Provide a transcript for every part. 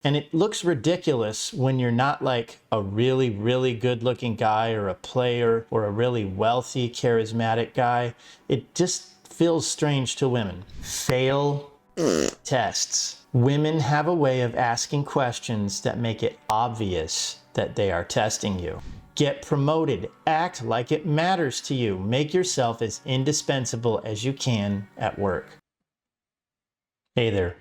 And it looks ridiculous when you're not like a really, really good looking guy or a player or a really wealthy, charismatic guy. It just feels strange to women. Fail tests. Women have a way of asking questions that make it obvious that they are testing you. Get promoted. Act like it matters to you. Make yourself as indispensable as you can at work. Hey there,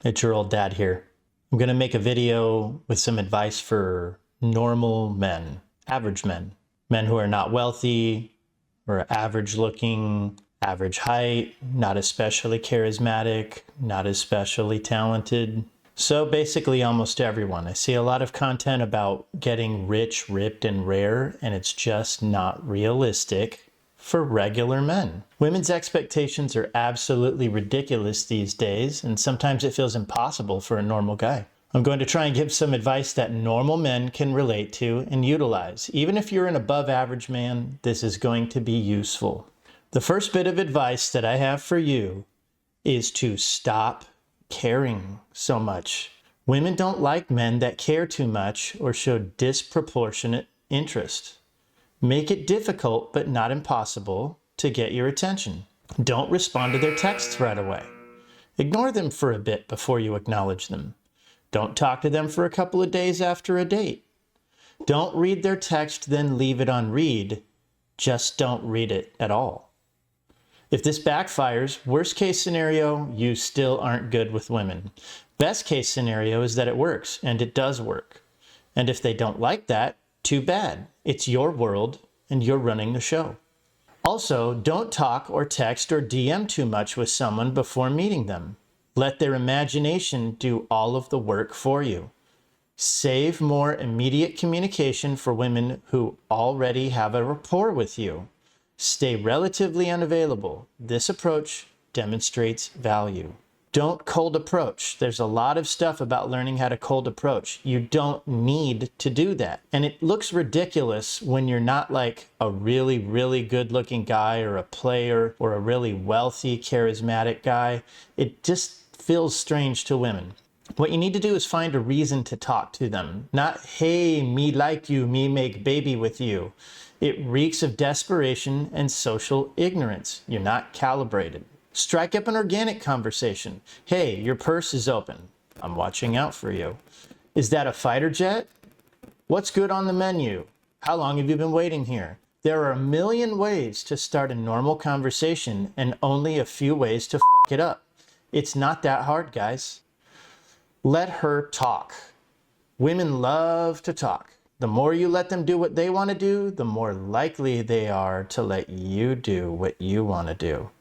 it's your old dad here. I'm going to make a video with some advice for normal men, average men who are not wealthy or average looking, average height, not especially charismatic, not especially talented. So basically almost everyone. I see a lot of content about getting rich, ripped, and rare, and it's just not realistic for regular men. Women's expectations are absolutely ridiculous these days, and sometimes it feels impossible for a normal guy. I'm going to try and give some advice that normal men can relate to and utilize. Even if you're an above average man, this is going to be useful. The first bit of advice that I have for you is to stop caring so much. Women don't like men that care too much or show disproportionate interest. Make it difficult, but not impossible, to get your attention. Don't respond to their texts right away. Ignore them for a bit before you acknowledge them. Don't talk to them for a couple of days after a date. Don't read their text, then leave it on read. Just don't read it at all. If this backfires, worst case scenario, you still aren't good with women. Best case scenario is that it works, and it does work. And if they don't like that, too bad. It's your world, and you're running the show. Also, don't talk or text or DM too much with someone before meeting them. Let their imagination do all of the work for you. Save more immediate communication for women who already have a rapport with you. Stay relatively unavailable. This approach demonstrates value. Don't cold approach. There's a lot of stuff about learning how to cold approach. You don't need to do that. And it looks ridiculous when you're not like a really, really good looking guy or a player or a really wealthy, charismatic guy. It just feels strange to women. What you need to do is find a reason to talk to them. Not, hey, me like you, me make baby with you. It reeks of desperation and social ignorance. You're not calibrated. Strike up an organic conversation. Hey, your purse is open. I'm watching out for you. Is that a fighter jet? What's good on the menu? How long have you been waiting here? There are a million ways to start a normal conversation and only a few ways to fuck it up. It's not that hard, guys. Let her talk. Women love to talk. The more you let them do what they want to do, the more likely they are to let you do what you want to do.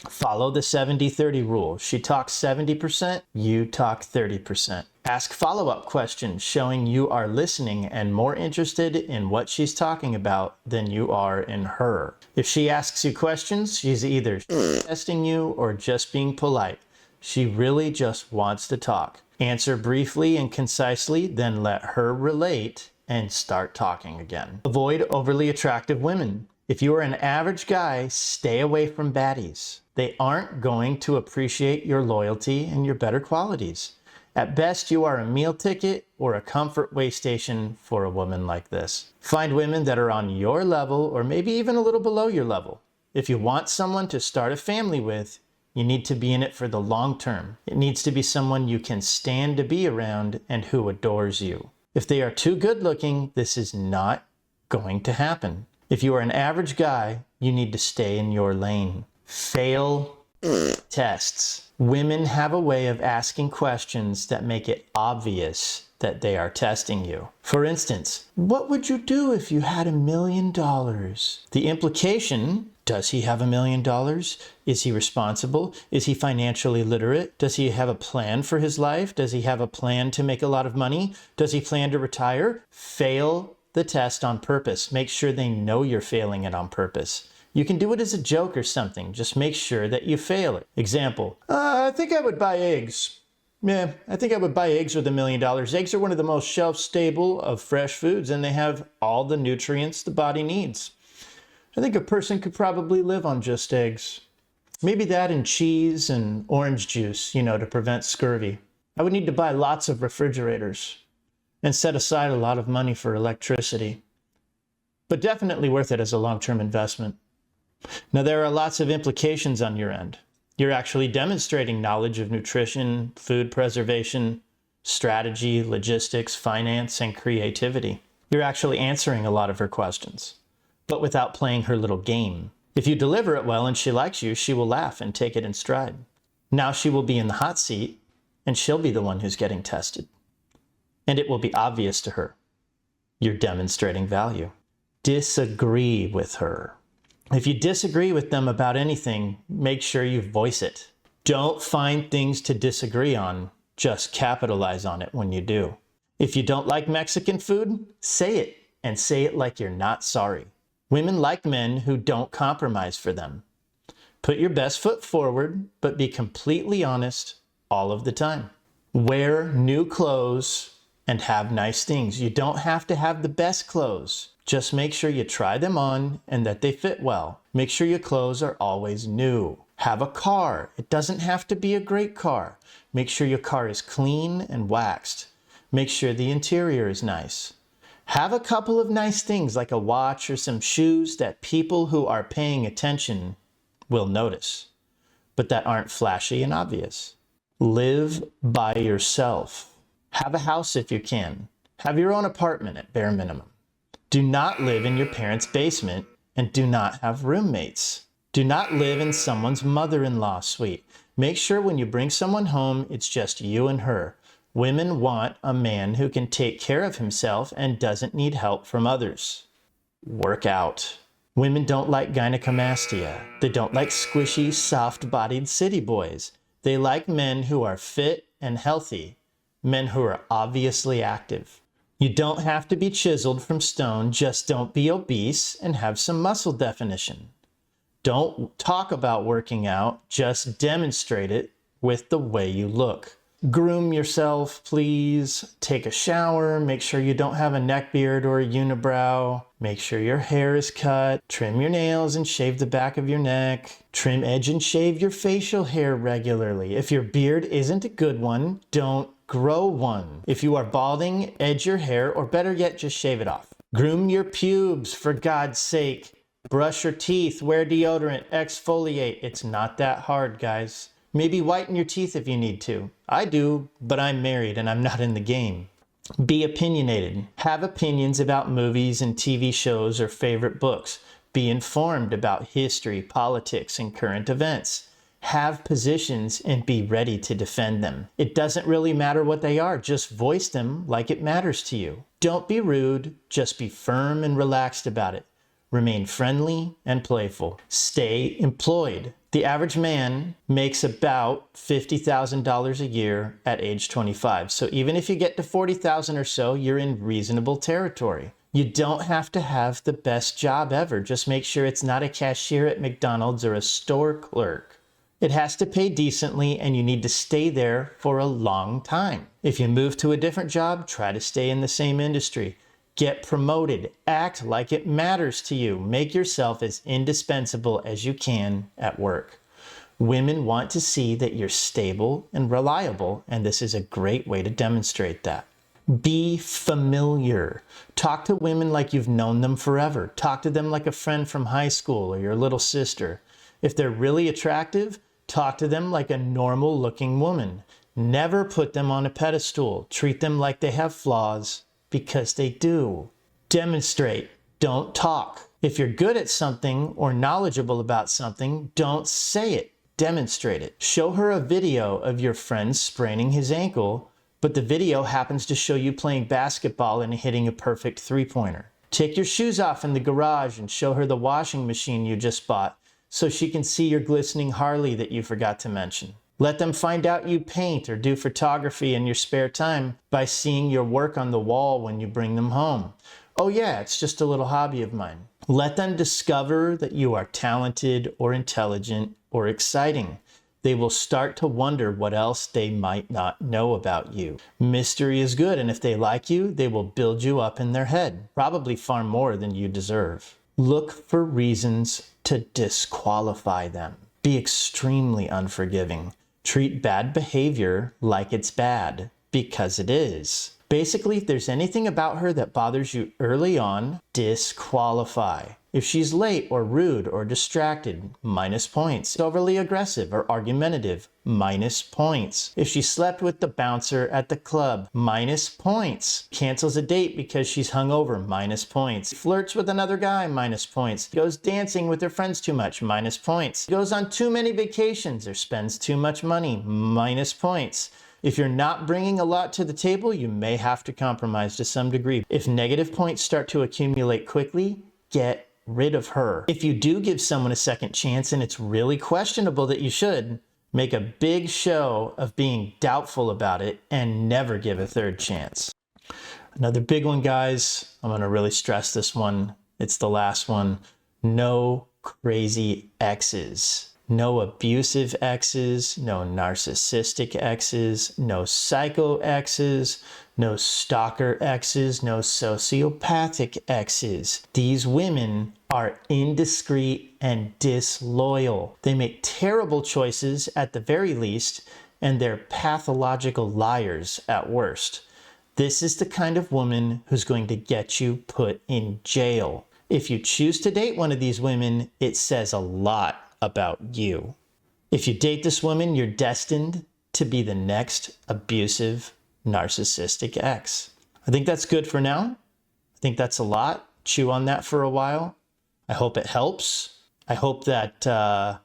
Follow the 70-30 rule. She talks 70%, you talk 30%. Ask follow-up questions showing you are listening and more interested in what she's talking about than you are in her. If she asks you questions, she's either testing you or just being polite. She really just wants to talk. Answer briefly and concisely, then let her relate and start talking again. Avoid overly attractive women. If you are an average guy, stay away from baddies. They aren't going to appreciate your loyalty and your better qualities. At best, you are a meal ticket or a comfort way station for a woman like this. Find women that are on your level or maybe even a little below your level. If you want someone to start a family with, you need to be in it for the long term. It needs to be someone you can stand to be around and who adores you. If they are too good looking, this is not going to happen. If you are an average guy, you need to stay in your lane. Fail tests. Women have a way of asking questions that make it obvious that they are testing you. For instance, what would you do if you had $1 million? The implication, does he have $1 million? Is he responsible? Is he financially literate? Does he have a plan for his life? Does he have a plan to make a lot of money? Does he plan to retire? Fail the test on purpose. Make sure they know you're failing it on purpose. You can do it as a joke or something. Just make sure that you fail it. Example, I think I would buy eggs. Yeah, I think I would buy eggs with $1 million. Eggs are one of the most shelf-stable of fresh foods, and they have all the nutrients the body needs. I think a person could probably live on just eggs. Maybe that and cheese and orange juice, to prevent scurvy. I would need to buy lots of refrigerators and set aside a lot of money for electricity, but definitely worth it as a long-term investment. Now, there are lots of implications on your end. You're actually demonstrating knowledge of nutrition, food preservation, strategy, logistics, finance, and creativity. You're actually answering a lot of her questions, but without playing her little game. If you deliver it well and she likes you, she will laugh and take it in stride. Now she will be in the hot seat, and she'll be the one who's getting tested. And it will be obvious to her. You're demonstrating value. Disagree with her. If you disagree with them about anything, make sure you voice it. Don't find things to disagree on. Just capitalize on it when you do. If you don't like Mexican food, say it, and say it like you're not sorry. Women like men who don't compromise for them. Put your best foot forward, but be completely honest all of the time. Wear new clothes and have nice things. You don't have to have the best clothes. Just make sure you try them on and that they fit well. Make sure your clothes are always new. Have a car. It doesn't have to be a great car. Make sure your car is clean and waxed. Make sure the interior is nice. Have a couple of nice things like a watch or some shoes that people who are paying attention will notice, but that aren't flashy and obvious. Live by yourself. Have a house if you can. Have your own apartment at bare minimum. Do not live in your parents' basement and do not have roommates. Do not live in someone's mother-in-law suite. Make sure when you bring someone home, it's just you and her. Women want a man who can take care of himself and doesn't need help from others. Work out. Women don't like gynecomastia. They don't like squishy, soft-bodied city boys. They like men who are fit and healthy, men who are obviously active. You don't have to be chiseled from stone, just don't be obese and have some muscle definition. Don't talk about working out, just demonstrate it with the way you look. Groom yourself, please. Take a shower. Make sure you don't have a neck beard or a unibrow. Make sure your hair is cut. Trim your nails and shave the back of your neck. Trim, edge, and shave your facial hair regularly. If your beard isn't a good one, don't grow one. If you are balding, edge your hair, or better yet, just shave it off. Groom your pubes, for God's sake. Brush your teeth, wear deodorant, exfoliate. It's not that hard, guys. Maybe whiten your teeth if you need to. I do, but I'm married and I'm not in the game. Be opinionated. Have opinions about movies and TV shows or favorite books. Be informed about history, politics, and current events. Have positions and be ready to defend them. It doesn't really matter what they are, just voice them like it matters to you. Don't be rude, just be firm and relaxed about it. Remain friendly and playful. Stay employed. The average man makes about $50,000 a year at age 25. So even if you get to 40,000 or so, you're in reasonable territory. You don't have to have the best job ever. Just make sure it's not a cashier at McDonald's or a store clerk. It has to pay decently and you need to stay there for a long time. If you move to a different job, try to stay in the same industry. Get promoted. Act like it matters to you. Make yourself as indispensable as you can at work. Women want to see that you're stable and reliable, and this is a great way to demonstrate that. Be familiar. Talk to women like you've known them forever. Talk to them like a friend from high school or your little sister. If they're really attractive, talk to them like a normal-looking woman. Never put them on a pedestal. Treat them like they have flaws, because they do. Demonstrate, don't talk. If you're good at something or knowledgeable about something, don't say it, demonstrate it. Show her a video of your friend spraining his ankle, but the video happens to show you playing basketball and hitting a perfect three-pointer. Take your shoes off in the garage and show her the washing machine you just bought so she can see your glistening Harley that you forgot to mention. Let them find out you paint or do photography in your spare time by seeing your work on the wall when you bring them home. Oh yeah, it's just a little hobby of mine. Let them discover that you are talented or intelligent or exciting. They will start to wonder what else they might not know about you. Mystery is good, and if they like you, they will build you up in their head, probably far more than you deserve. Look for reasons to disqualify them. Be extremely unforgiving. Treat bad behavior like it's bad, because it is. Basically, if there's anything about her that bothers you early on, disqualify. If she's late or rude or distracted, minus points. Overly aggressive or argumentative, minus points. If she slept with the bouncer at the club, minus points. Cancels a date because she's hungover, minus points. Flirts with another guy, minus points. Goes dancing with her friends too much, minus points. Goes on too many vacations or spends too much money, minus points. If you're not bringing a lot to the table, you may have to compromise to some degree. If negative points start to accumulate quickly, get rid of her. If you do give someone a second chance, and it's really questionable that you should, make a big show of being doubtful about it and never give a third chance. Another big one, guys, I'm gonna really stress this one. It's the last one. No crazy exes. No abusive exes, no narcissistic exes, no psycho exes, no stalker exes, no sociopathic exes. These women are indiscreet and disloyal. They make terrible choices at the very least, and they're pathological liars at worst. This is the kind of woman who's going to get you put in jail. If you choose to date one of these women, it says a lot about you. If you date this woman, you're destined to be the next abusive, narcissistic ex. I think that's good for now. I think that's a lot. Chew on that for a while. I hope it helps. I hope that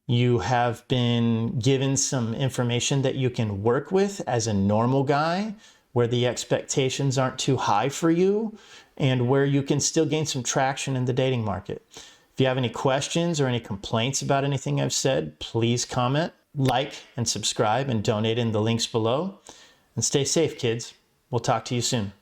you have been given some information that you can work with as a normal guy, where the expectations aren't too high for you, and where you can still gain some traction in the dating market. If you have any questions or any complaints about anything I've said, please comment, like, and subscribe, and donate in the links below. And stay safe, kids. We'll talk to you soon.